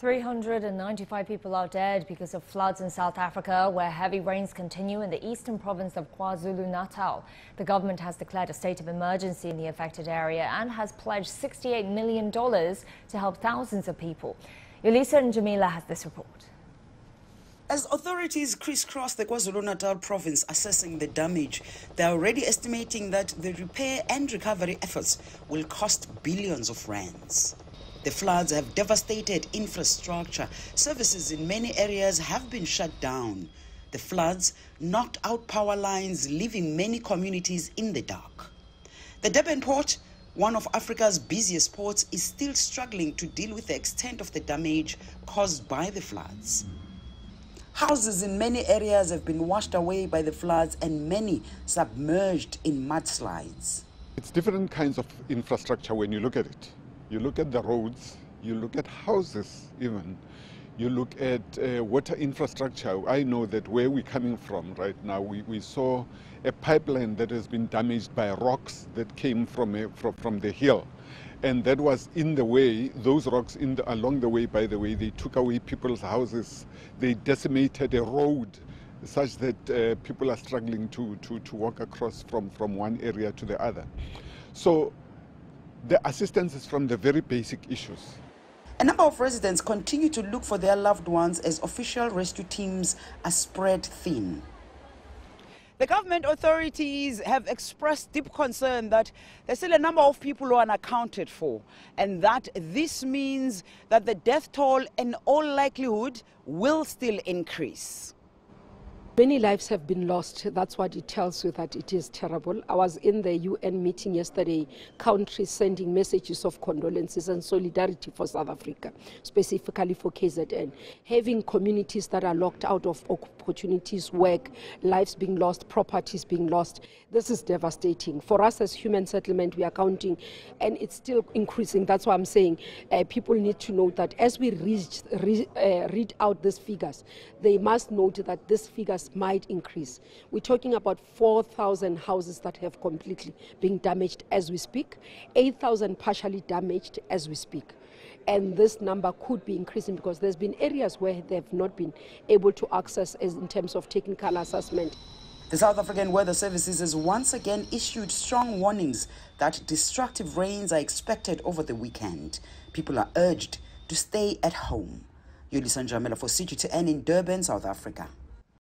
395 people are dead because of floods in South Africa, where heavy rains continue in the eastern province of KwaZulu-Natal. The government has declared a state of emergency in the affected area and has pledged $68 million to help thousands of people. Yolisa Njamela has this report. As authorities crisscross the KwaZulu-Natal province assessing the damage, they are already estimating that the repair and recovery efforts will cost billions of rands. The floods have devastated infrastructure. Services in many areas have been shut down. The floods knocked out power lines, leaving many communities in the dark. The Durban port, one of Africa's busiest ports, is still struggling to deal with the extent of the damage caused by the floods. Houses in many areas have been washed away by the floods and many submerged in mudslides. It's different kinds of infrastructure when you look at it. You look at the roads, you look at houses even, you look at water infrastructure. I know that where we're coming from right now, we saw a pipeline that has been damaged by rocks that came from the hill. And that was in the way, those rocks along the way, by the way, they took away people's houses. They decimated a road such that people are struggling to walk across from one area to the other. So the assistance is from the very basic issues. A number of residents continue to look for their loved ones as official rescue teams are spread thin. The government authorities have expressed deep concern that there's still a number of people who are unaccounted for, and that this means that the death toll in all likelihood will still increase. Many lives have been lost. That's what it tells you, that it is terrible. I was in the UN meeting yesterday, countries sending messages of condolences and solidarity for South Africa, specifically for KZN. Having communities that are locked out of opportunities, work, lives being lost, properties being lost. This is devastating. For us as human settlement, we are counting, and it's still increasing. That's why I'm saying people need to know that as we read out these figures, they must note that these figures might increase. We're talking about 4,000 houses that have completely been damaged as we speak, 8,000 partially damaged as we speak. And this number could be increasing because there's been areas where they've not been able to access in terms of technical assessment. The South African Weather Services has once again issued strong warnings that destructive rains are expected over the weekend. People are urged to stay at home. Yolisa Njamela for CGTN in Durban, South Africa.